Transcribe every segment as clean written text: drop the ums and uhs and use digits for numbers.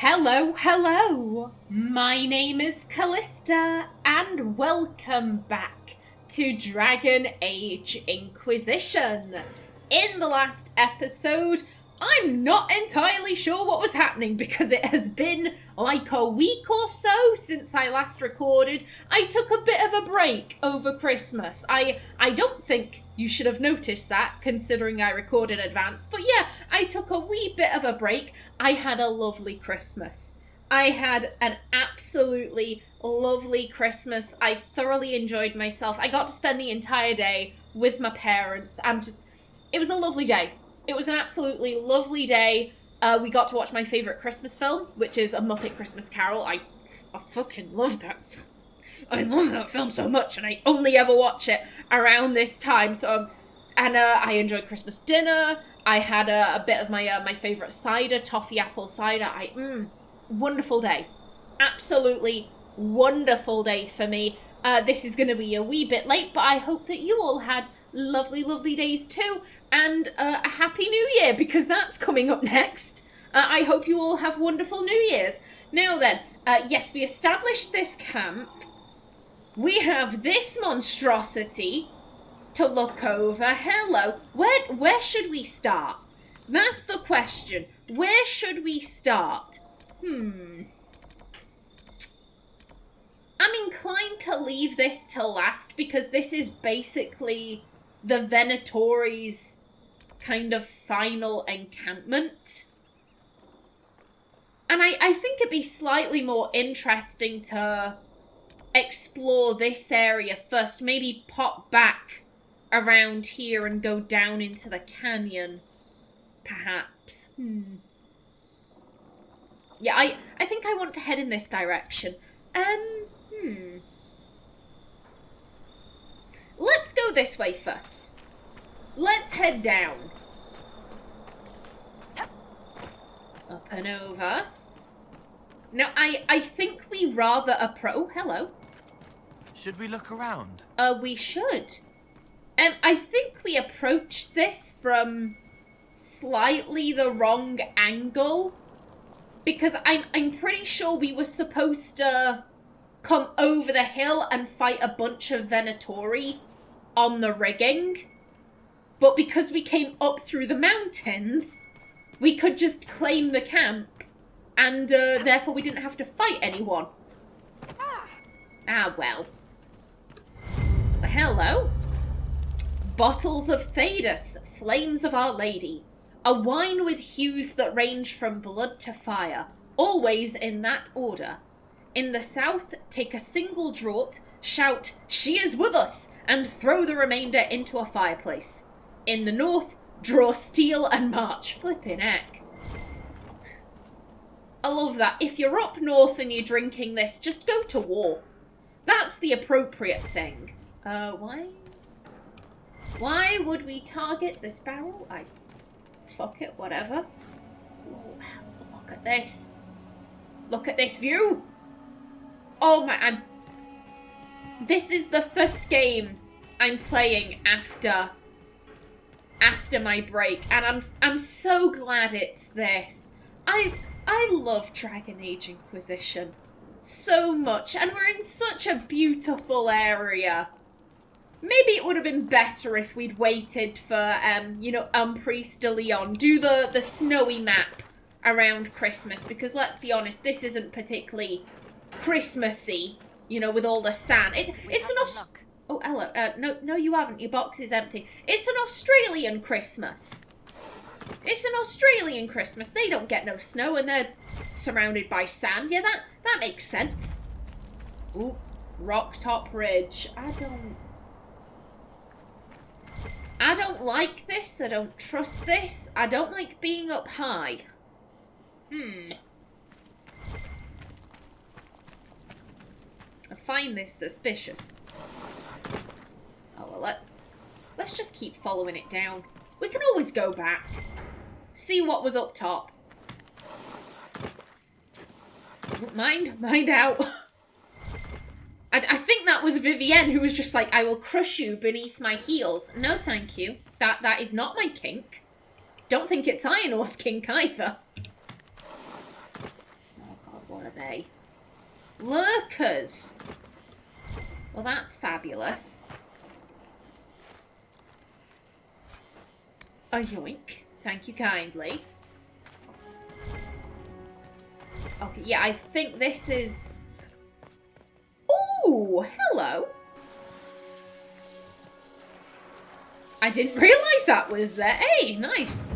Hello, hello! My name is Callista, and welcome back to Dragon Age Inquisition. In the last episode, I'm not entirely sure what was happening because it has been like a week or so since I last recorded. I took a bit of a break over Christmas. I don't think you should have noticed that, considering I record in advance. But yeah, I took a wee bit of a break. I had a lovely Christmas. I had an absolutely lovely Christmas. I thoroughly enjoyed myself. I got to spend the entire day with my parents. It was a lovely day. It was an absolutely lovely day. We got to watch my favourite Christmas film, which is A Muppet Christmas Carol. I fucking love that. I love that film so much, and I only ever watch it around this time. So, I enjoyed Christmas dinner. I had a bit of my favourite cider, toffee apple cider. Wonderful day. Absolutely wonderful day for me. This is going to be a wee bit late, but I hope that you all had lovely, lovely days too. And a Happy New Year, because that's coming up next. I hope you all have wonderful New Years. Now then, yes, we established this camp. We have this monstrosity to look over. Hello. Where should we start? That's the question. Where should we start? I'm inclined to leave this till last, because this is basically the Venatori's kind of final encampment. And I think it'd be slightly more interesting to explore this area first. Maybe pop back around here and go down into the canyon, perhaps. Yeah, I think I want to head in this direction. Let's go this way first. Let's head down. Up and over. Now, I think we rather oh, hello. Should we look around? We should. I think we approached this from slightly the wrong angle. Because I'm pretty sure we were supposed to come over the hill and fight a bunch of Venatori on the rigging. But because we came up through the mountains, we could just claim the camp, and therefore we didn't have to fight anyone. Well. Hello. Bottles of Thedas, Flames of Our Lady. A wine with hues that range from blood to fire, always in that order. In the south, take a single draught, shout, "She is with us!" and throw the remainder into a fireplace. In the north, draw steel and march. Flippin' heck. I love that. If you're up north and you're drinking this, just go to war. That's the appropriate thing. Why would we target this barrel? Fuck it, whatever. Ooh, look at this. Look at this view. Oh my, this is the first game I'm playing after my break, and I'm so glad it's this. I love Dragon Age Inquisition so much, and we're in such a beautiful area. Maybe it would have been better if we'd waited for, Umprise de Leon. Do the snowy map around Christmas, because let's be honest, this isn't particularly Christmassy, with all the sand. It's an Oh, hello. No, you haven't. Your box is empty. It's an Australian Christmas. It's an Australian Christmas. They don't get no snow, and they're surrounded by sand. Yeah, that makes sense. Ooh, Rock Top Ridge. I don't like this. I don't trust this. I don't like being up high. I find this suspicious. Oh, well, let's just keep following it down. We can always go back. See what was up top. Mind out. I think that was Vivienne, who was just like, "I will crush you beneath my heels." No, thank you. That is not my kink. Don't think it's Aenor's kink either. they? Lurkers. Well, that's fabulous. A yoink. Thank you kindly. Okay, yeah, I think this is... Ooh, hello. I didn't realise that was there. Hey, nice.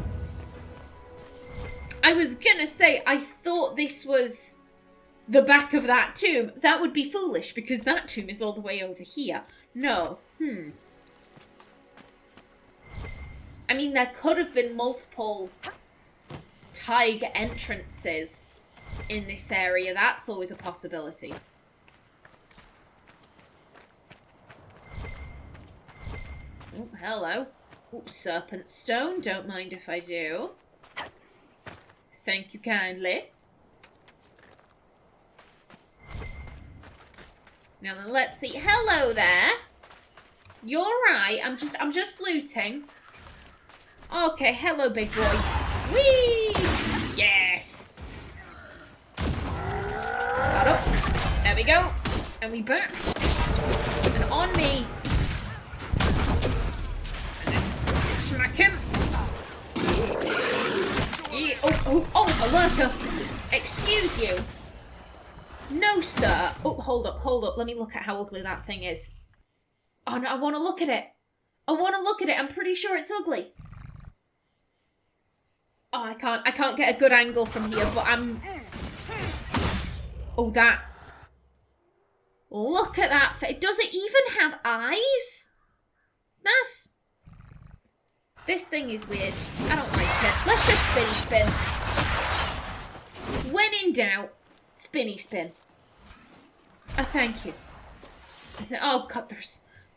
I was gonna say, I thought this was the back of that tomb. That would be foolish, because that tomb is all the way over here. No. I mean, there could have been multiple tiger entrances in this area. That's always a possibility. Oh, hello. Oh, serpent stone. Don't mind if I do. Thank you kindly. Now then, let's see. Hello there. You're right. I'm just looting. Okay, hello, big boy. Whee! Yes. Got up. There we go. And we burn. And on me. Smack him. Oh, it's a lurker. Excuse you. No, sir. Oh, hold up. Let me look at how ugly that thing is. Oh, no, I want to look at it. I'm pretty sure it's ugly. Oh, I can't get a good angle from here, but I'm... Oh, that... Look at that. Does it even have eyes? That's... This thing is weird. I don't like it. Let's just spinny spin. When in doubt, spinny spin. Thank you. Oh god,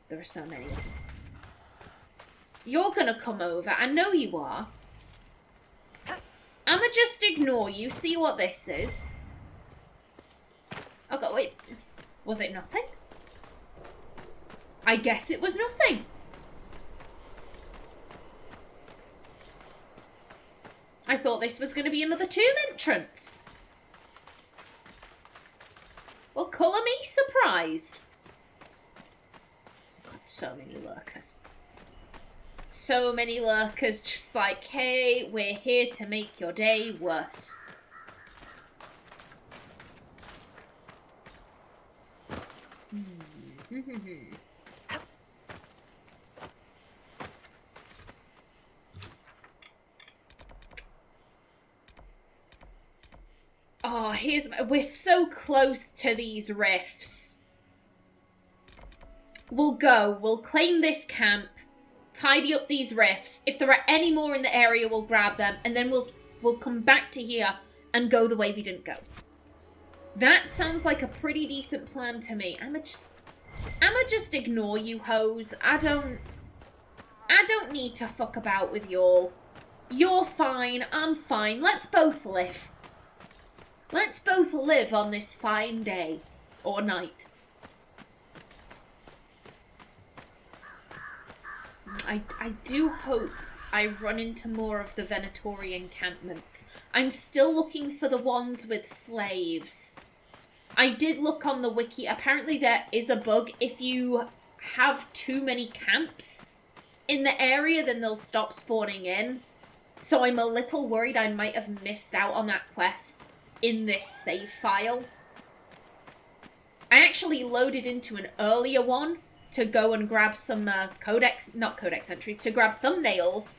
there are so many of them. You're gonna come over. I know you are. I'ma just ignore you. See what this is. Oh god, wait. Was it nothing? I guess it was nothing. I thought this was going to be another tomb entrance. Well, colour me surprised. God, so many lurkers. So many lurkers just like, hey, we're here to make your day worse. Oh, we're so close to these rifts. We'll claim this camp, tidy up these rifts. If there are any more in the area, we'll grab them, and then we'll come back to here and go the way we didn't go. That sounds like a pretty decent plan to me. I'ma just ignore you, hoes. I don't need to fuck about with y'all. You're fine, I'm fine. Let's both live. Let's both live on this fine day. Or night. I do hope I run into more of the Venatori encampments. I'm still looking for the ones with slaves. I did look on the wiki. Apparently there is a bug. If you have too many camps in the area, then they'll stop spawning in. So I'm a little worried I might have missed out on that quest in this save file. I actually loaded into an earlier one to go and grab some not codex entries, to grab thumbnails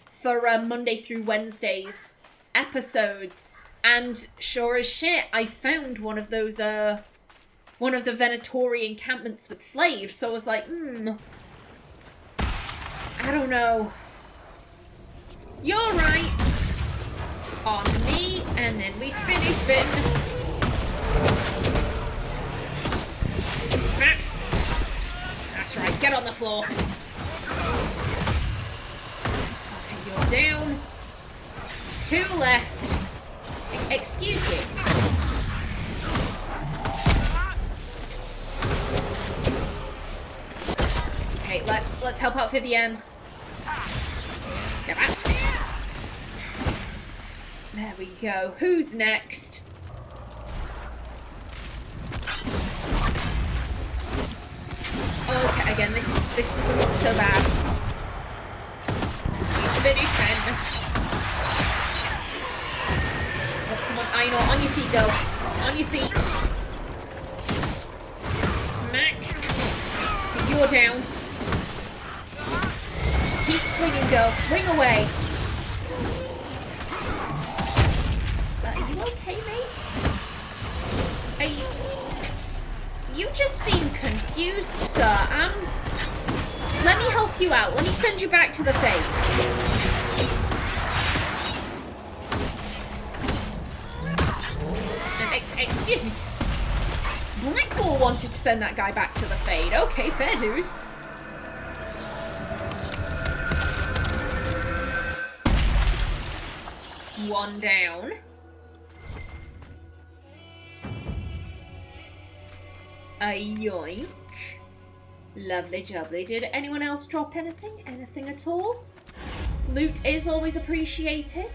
for Monday through Wednesday's episodes. And sure as shit, I found one of those, one of the Venatori encampments with slaves. So I was like, I don't know. You're right. On me, and then we spinny spin. That's right, get on the floor. Okay, you're down. 2 left. Excuse you. Okay, let's help out Vivienne. Get out. There we go. Who's next? Again, this doesn't look so bad. Use the mini pen. Oh, come on, Aenor, on your feet, go. On your feet. Smack. You're down. Keep swinging, girl. Swing away. Are you okay, mate? Are you... You just seem confused, sir. Let me help you out. Let me send you back to the Fade. Excuse me. Blackmore wanted to send that guy back to the Fade. Okay, fair dues. One down. A yoink. Lovely jubbly. Did anyone else drop anything? Anything at all? Loot is always appreciated.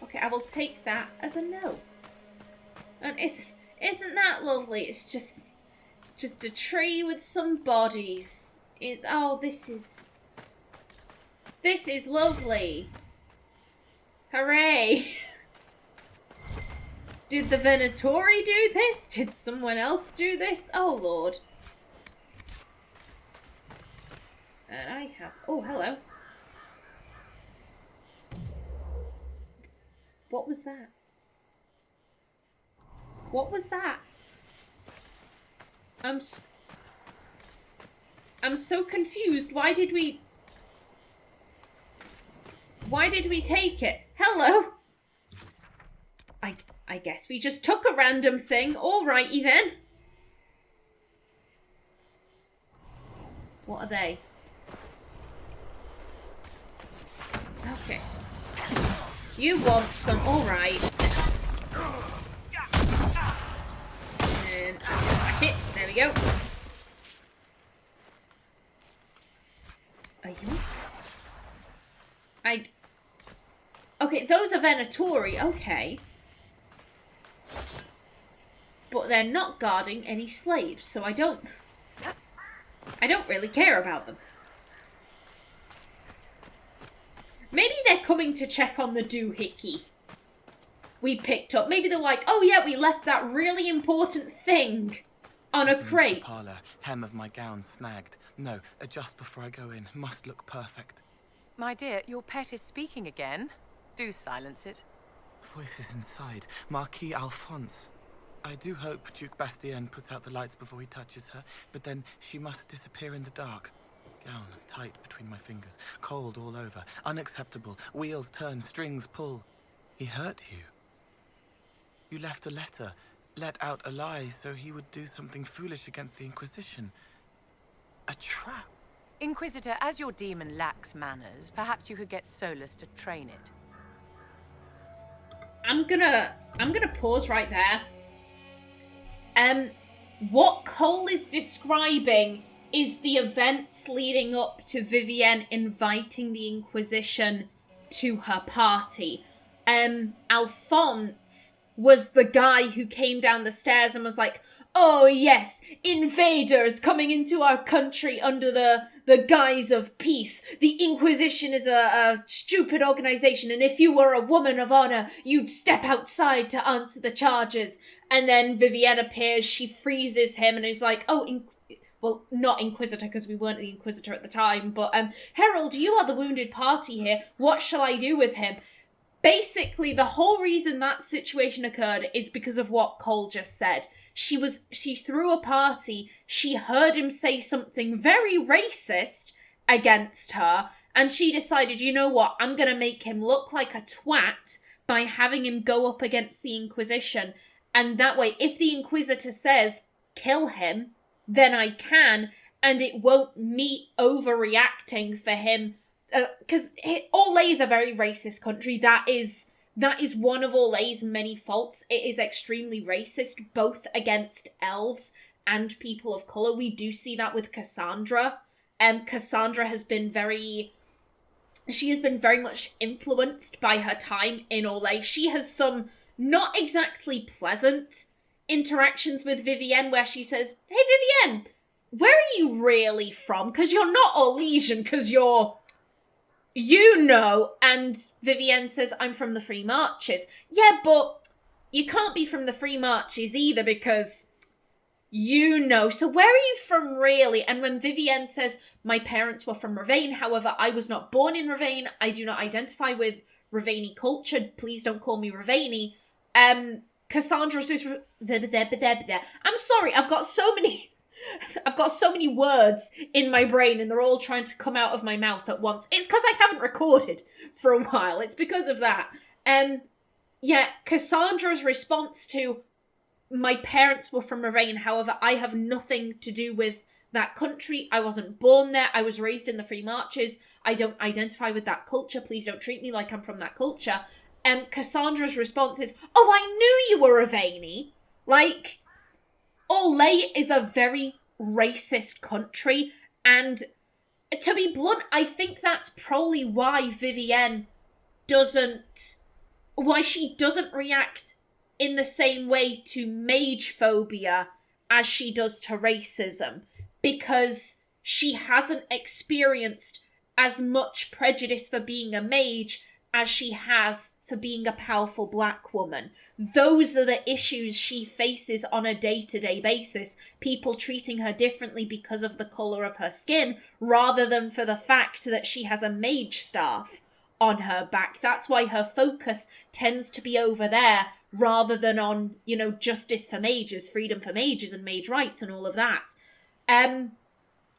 Okay, I will take that as a no. And isn't that lovely? It's just a tree with some bodies. This is lovely. Hooray! Did the Venatori do this? Did someone else do this? Oh, Lord. And I have... Oh, hello. What was that? What was that? I'm so confused. Why did we take it? Hello? I guess we just took a random thing. Alrighty then. What are they? Okay. You want some, alright. And smack it. There we go. Are you? Okay, those are Venatori, okay. But they're not guarding any slaves, so I don't really care about them. Maybe they're coming to check on the doohickey we picked up. Maybe they're like, oh yeah, we left that really important thing on a crate. Parlor, hem of my gown snagged. No, adjust before I go in. Must look perfect. My dear, your pet is speaking again. Do silence it. Voices inside. Marquis Alphonse. I do hope Duke Bastien puts out the lights before he touches her, but then she must disappear in the dark. Gown tight between my fingers, cold all over, unacceptable. Wheels turn, strings pull. He hurt you. You left a letter, let out a lie so he would do something foolish against the Inquisition. A trap. Inquisitor, as your demon lacks manners, perhaps you could get Solus to train it. I'm gonna pause right there. What Cowl is describing is the events leading up to Vivienne inviting the Inquisition to her party. Alphonse was the guy who came down the stairs and was like, oh yes, invaders coming into our country under the guise of peace. The Inquisition is a stupid organization, and if you were a woman of honor, you'd step outside to answer the charges. And then Vivienne appears, she freezes him, and is like, oh, well, not Inquisitor, because we weren't the Inquisitor at the time, but Herald, you are the wounded party here. What shall I do with him? Basically, the whole reason that situation occurred is because of what Cowl just said. She threw a party, she heard him say something very racist against her, and she decided, you know what, I'm gonna make him look like a twat by having him go up against the Inquisition. And that way, if the Inquisitor says, kill him, then I can, and it won't me overreacting for him. Because Orlais is a very racist country. That is one of Orlais' many faults. It is extremely racist, both against elves and people of colour. We do see that with Cassandra. Cassandra has been very much influenced by her time in Orlais. She has some not exactly pleasant interactions with Vivienne where she says, hey Vivienne, where are you really from? Because you're not Orlesian, because you're, you know. And Vivienne says, I'm from the Free Marches. Yeah, but you can't be from the Free Marches either, because you know. So where are you from really? And when Vivienne says, my parents were from Ravain, however, I was not born in Ravain, I do not identify with Ravaini culture, please don't call me Ravaini. Cassandra's just... I'm sorry, I've got so many words in my brain and they're all trying to come out of my mouth at once. It's because I haven't recorded for a while. It's because of that. Yeah, Cassandra's response to, my parents were from Ravain, however, I have nothing to do with that country. I wasn't born there. I was raised in the Free Marches. I don't identify with that culture. Please don't treat me like I'm from that culture. Cassandra's response is, oh, I knew you were Ravaini. Like, Orlais is a very racist country, and to be blunt, I think that's probably why Vivienne doesn't react in the same way to mage phobia as she does to racism, because she hasn't experienced as much prejudice for being a mage as she has for being a powerful black woman. Those are the issues she faces on a day-to-day basis. People treating her differently because of the colour of her skin, rather than for the fact that she has a mage staff on her back. That's why her focus tends to be over there, rather than on, you know, justice for mages, freedom for mages, and mage rights, and all of that.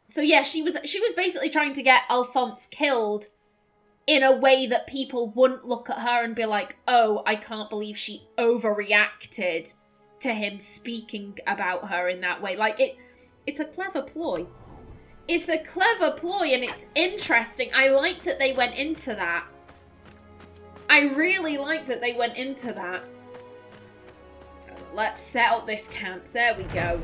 So yeah, she was basically trying to get Alphonse killed in a way that people wouldn't look at her and be like, oh, I can't believe she overreacted to him speaking about her in that way. Like, it's a clever ploy. It's a clever ploy, and it's interesting. I like that they went into that. I really like that they went into that. Let's set up this camp. There we go.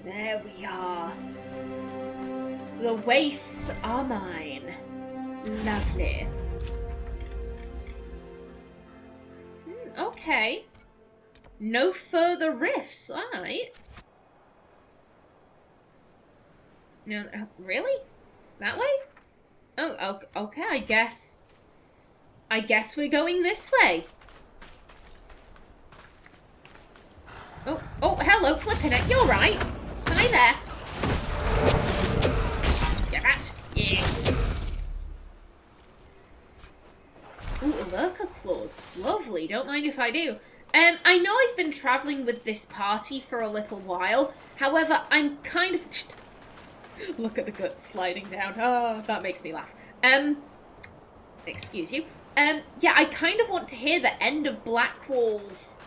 There we are. The wastes are mine. Lovely. Okay. No further rifts. Alright. No, really? That way? Oh, okay, I guess we're going this way. Oh, hello, flipping it. You're right. Hi there. Get that. Yes. Ooh, a lurker claws. Lovely. Don't mind if I do. I know I've been travelling with this party for a little while. However, I'm kind of... Look at the guts sliding down. Oh, that makes me laugh. Excuse you. Yeah, I kind of want to hear the end of Blackwall's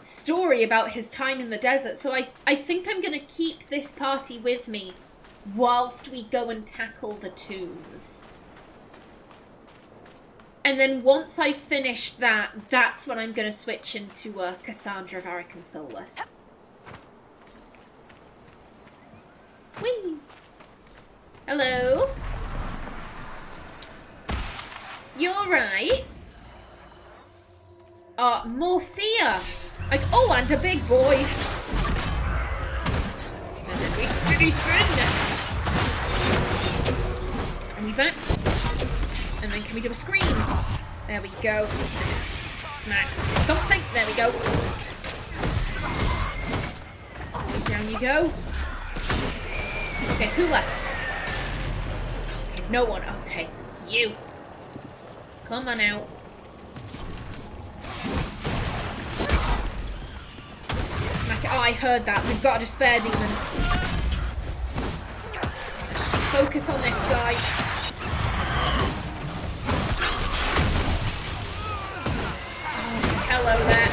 story about his time in the desert, so I think I'm going to keep this party with me whilst we go and tackle the tombs. And then once I finish that, that's when I'm going to switch into Cassandra, Varric, and Solus. Whee! Hello? You're right. More fear. Like, oh, and a big boy. And then we spin. And we back. And then can we do a scream? There we go. Smack something. There we go. Down you go. Okay, who left? Okay, no one. Okay, you. Come on out. Smack it. Oh, I heard that. We've got a despair demon. Focus on this guy. Oh, hello there.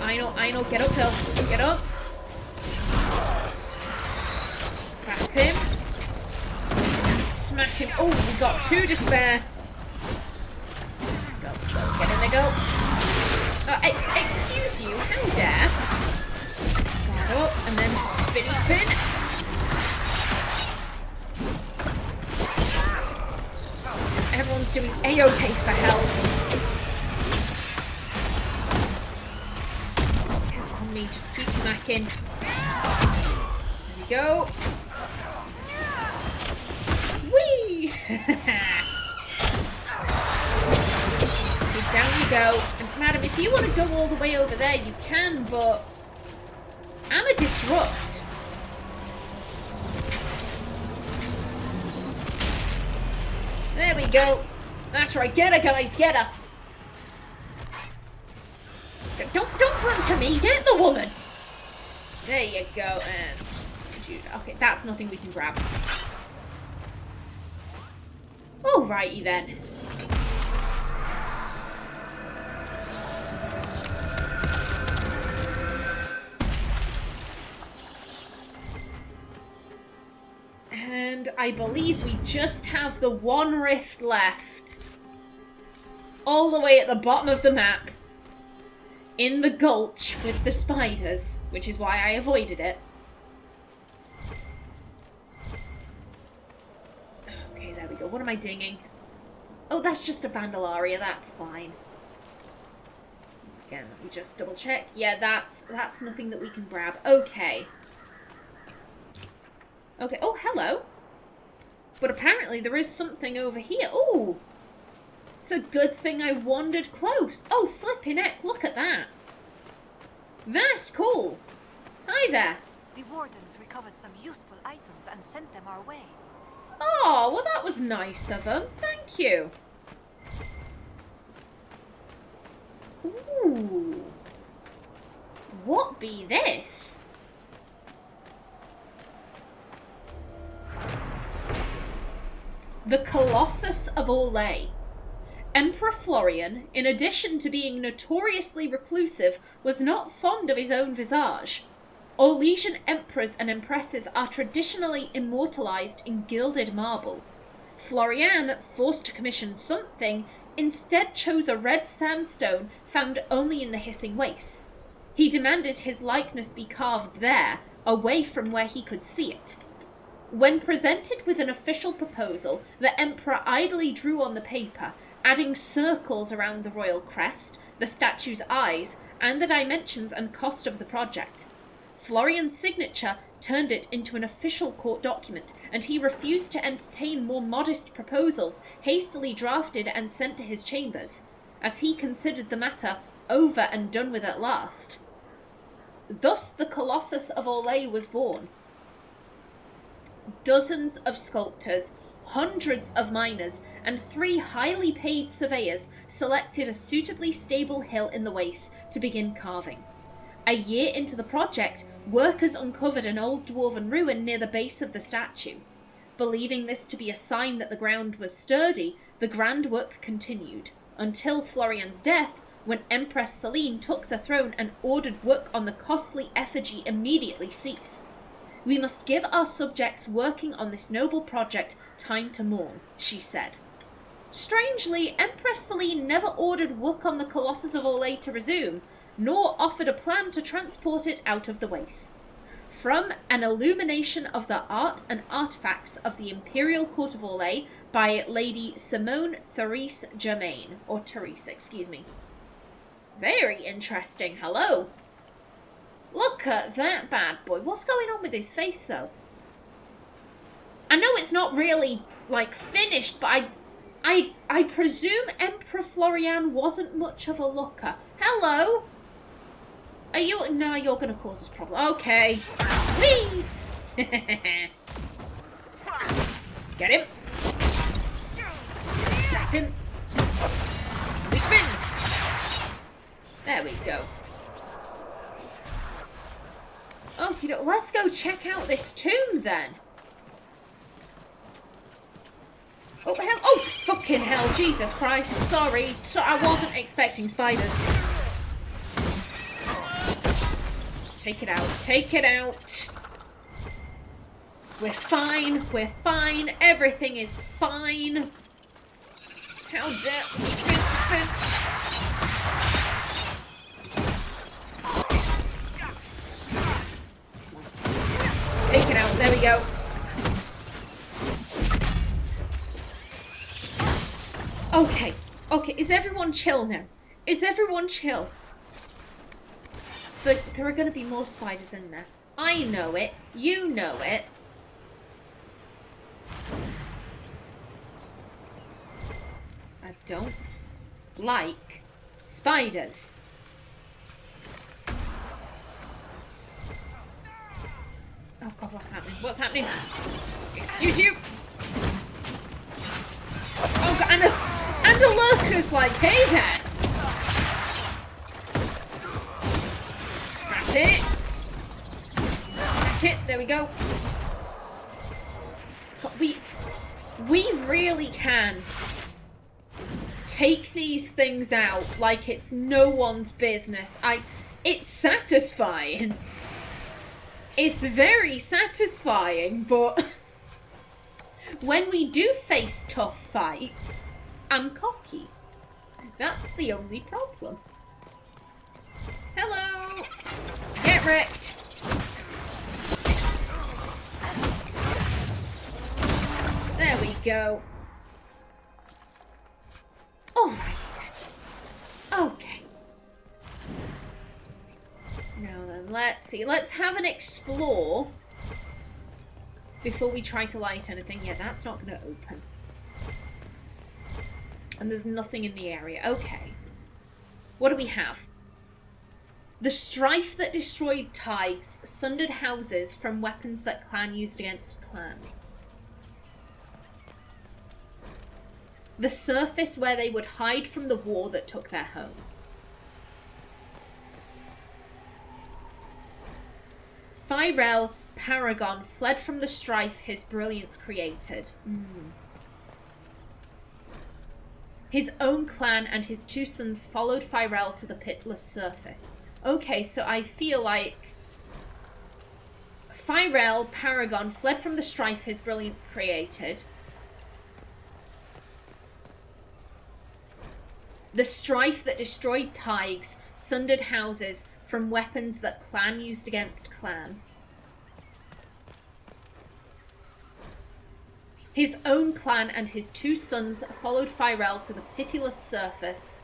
Aenor, get uphill. Get up. Wrap him. Smack him. Oh, we got 2 despair. Go. Get in there, go. Excuse you, how dare? Guard up, and then spinny spin. Everyone's doing A-OK for health. me. Just keep smacking. There we go. Whee! Down you go. And madam, if you want to go all the way over there, you can, but I'm a disrupt. There we go. That's right. Get her, guys. Get her. Don't run to me. Get the woman. There you go. And okay, that's nothing we can grab. Alrighty then. And I believe we just have the one rift left. All the way at the bottom of the map. In the gulch with the spiders, which is why I avoided it. Okay, there we go. What am I dinging? Oh, that's just a Vandalaria. That's fine. Again, let me just double check. Yeah, that's nothing that we can grab. Okay. Okay. Oh, hello. But apparently there is something over here. Oh! It's a good thing I wandered close. Oh, flipping heck, look at that. That's cool. Hi there. The wardens recovered some useful items and sent them our way. Oh, well that was nice of them. Thank you. Ooh. What be this? The Colossus of Orlais. Emperor Florian, in addition to being notoriously reclusive, was not fond of his own visage. Orlesian emperors and empresses are traditionally immortalized in gilded marble. Florian, forced to commission something, instead chose a red sandstone found only in the hissing wastes. He demanded his likeness be carved there, away from where he could see it. When presented with an official proposal, the emperor idly drew on the paper, adding circles around the royal crest, the statue's eyes, and the dimensions and cost of the project. Florian's signature turned it into an official court document, and he refused to entertain more modest proposals hastily drafted and sent to his chambers, as he considered the matter over and done with at last. Thus the Colossus of Orlais was born. Dozens of sculptors, hundreds of miners, and 3 highly paid surveyors selected a suitably stable hill in the wastes to begin carving. A year into the project, workers uncovered an old dwarven ruin near the base of the statue. Believing this to be a sign that the ground was sturdy, the grand work continued, until Florian's death, when Empress Celine took the throne and ordered work on the costly effigy immediately cease. We must give our subjects working on this noble project time to mourn, she said. Strangely, Empress Celine never ordered work on the Colossus of Orlais to resume, nor offered a plan to transport it out of the wastes. From An Illumination of the Art and Artifacts of the Imperial Court of Orlais by Lady Simone Therese Germain, or Therese, excuse me. Very interesting, hello. Look at that bad boy. What's going on with his face, though? I know it's not really, like, finished, but I presume Emperor Florian wasn't much of a looker. Hello? Are you... No, you're going to cause us problem. Okay. Whee! Get him. Grab him. We spin. There we go. Okay, let's go check out this tomb then. Oh, hell. Oh, fucking hell. Jesus Christ. Sorry. I wasn't expecting spiders. Just take it out. Take it out. We're fine. We're fine. Everything is fine. How dare... Spin, spin. Take it out. There we go. Okay. Okay. Is everyone chill now? Is everyone chill? But there are going to be more spiders in there. I know it. You know it. I don't like spiders. Oh god, what's happening? What's happening? Excuse you! Oh god, and a lurker's like, hey there! Scratch it! Scratch it, there we go. God, we really can take these things out like it's no one's business. It's satisfying. It's very satisfying, but when we do face tough fights, I'm cocky. That's the only problem. Hello! Get wrecked! There we go. Alright then. Okay. Now then, let's see. Let's have an explore before we try to light anything. Yeah, that's not going to open. And there's nothing in the area. Okay. What do we have? The strife that destroyed ties sundered houses from weapons that clan used against clan. The surface where they would hide from the war that took their home. Fairel, Paragon, fled from the strife his brilliance created. His own clan and his two sons followed Fairel to the pitless surface. Okay, so I feel like Fairel, Paragon, fled from the strife his brilliance created. The strife that destroyed Tiges, sundered houses from weapons that clan used against clan. His own clan and his two sons followed Fairel to the pitiless surface.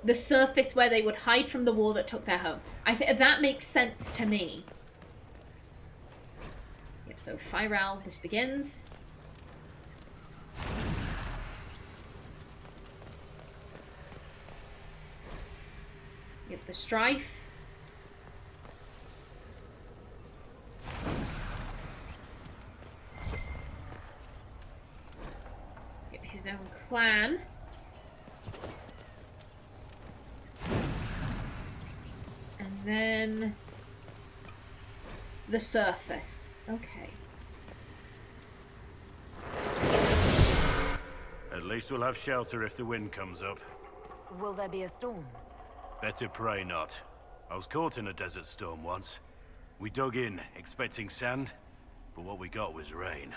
The surface where they would hide from the war that took their home. I think that makes sense to me. Yep, so Fairel, this begins. Yep, the strife. Yep, his own clan. And then the surface. Okay. At least we'll have shelter if the wind comes up. Will there be a storm? Better pray not. I was caught in a desert storm once. We dug in, expecting sand, but what we got was rain.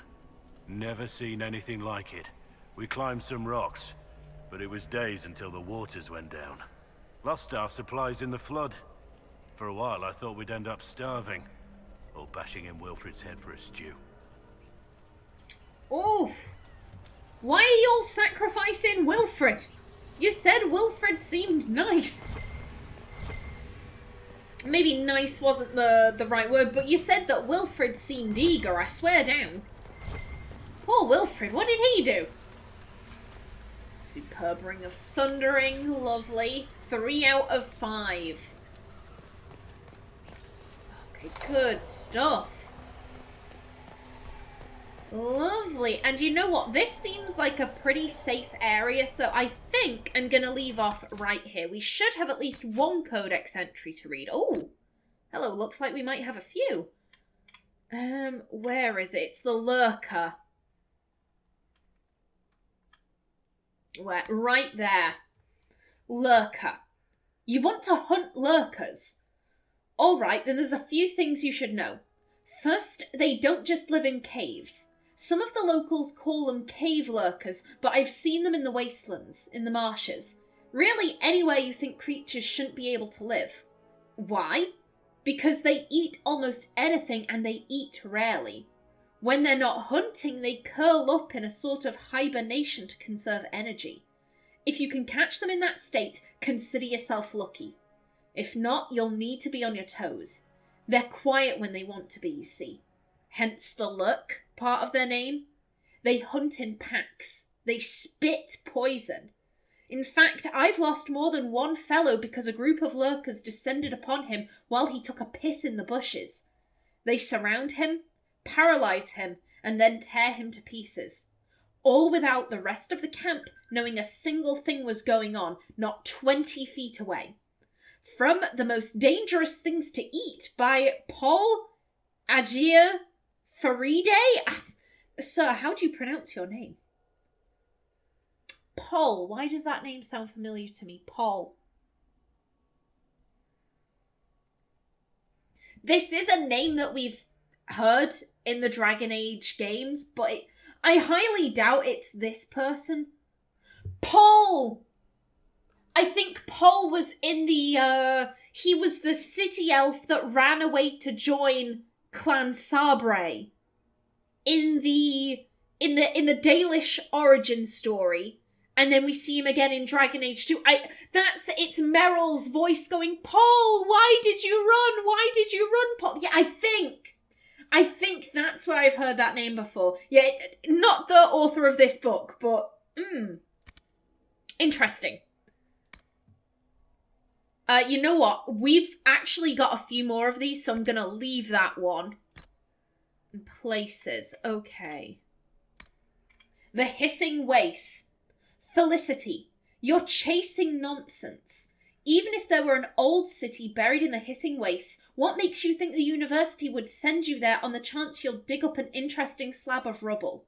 Never seen anything like it. We climbed some rocks, but it was days until the waters went down. Lost our supplies in the flood. For a while I thought we'd end up starving, or bashing in Wilfred's head for a stew. Oh! Why are you all sacrificing Wilfred? You said Wilfred seemed nice. Maybe nice wasn't the right word, but you said that Wilfred seemed eager, I swear down. Poor Wilfred, what did he do? Superb Ring of Sundering, lovely. 3 out of 5. Okay, good stuff. Lovely. And you know what? This seems like a pretty safe area, so I think I'm going to leave off right here. We should have at least one codex entry to read. Oh, hello. Looks like we might have a few. Where is it? It's the Lurker. Where? Right there. Lurker. You want to hunt lurkers? Alright, then there's a few things you should know. First, they don't just live in caves. Some of the locals call them cave lurkers, but I've seen them in the wastelands, in the marshes. Really, anywhere you think creatures shouldn't be able to live. Why? Because they eat almost anything and they eat rarely. When they're not hunting, they curl up in a sort of hibernation to conserve energy. If you can catch them in that state, consider yourself lucky. If not, you'll need to be on your toes. They're quiet when they want to be, you see. Hence the lurk part of their name. They hunt in packs. They spit poison. In fact, I've lost more than one fellow because a group of lurkers descended upon him while he took a piss in the bushes. They surround him, paralyze him, and then tear him to pieces. All without the rest of the camp knowing a single thing was going on, not 20 feet away. From The Most Dangerous Things to Eat by Paul Agir Faride. Sir, how do you pronounce your name? Paul. Why does that name sound familiar to me? Paul. This is a name that we've heard in the Dragon Age games, but I highly doubt it's this person. Paul! I think Paul was in the, he was the city elf that ran away to join Clan Sabre in the Dalish origin story. And then we see him again in Dragon Age 2. It's Meryl's voice going, Paul, why did you run? Why did you run, Paul? Yeah, I think that's where I've heard that name before. Yeah, not the author of this book, but, interesting. You know what? We've actually got a few more of these, so I'm going to leave that one. Places. Okay. The Hissing Waste. Felicity, you're chasing nonsense. Even if there were an old city buried in the Hissing Waste, what makes you think the university would send you there on the chance you'll dig up an interesting slab of rubble?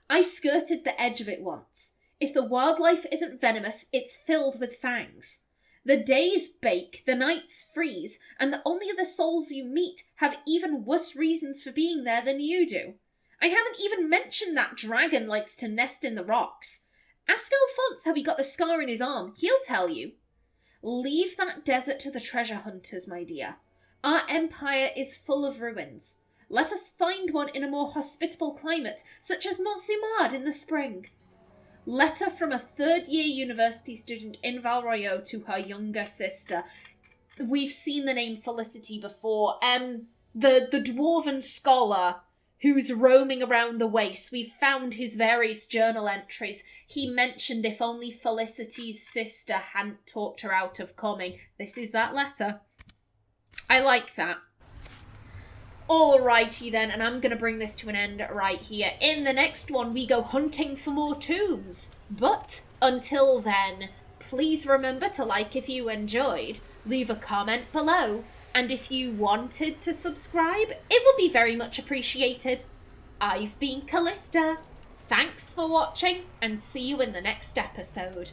I skirted the edge of it once. If the wildlife isn't venomous, it's filled with fangs. The days bake, the nights freeze, and the only other souls you meet have even worse reasons for being there than you do. I haven't even mentioned that dragon likes to nest in the rocks. Ask Alphonse how he got the scar in his arm. He'll tell you. Leave that desert to the treasure hunters, my dear. Our empire is full of ruins. Let us find one in a more hospitable climate, such as Mont-Simard in the spring. Letter from a third-year university student in Val Royeaux to her younger sister. We've seen the name Felicity before. The dwarven scholar who's roaming around the waste. We've found his various journal entries. He mentioned if only Felicity's sister hadn't talked her out of coming. This is that letter. I like that. Alrighty then, and I'm going to bring this to an end right here. In the next one, we go hunting for more tombs. But until then, please remember to like if you enjoyed, leave a comment below, and if you wanted to subscribe, it would be very much appreciated. I've been Callista. Thanks for watching, and see you in the next episode.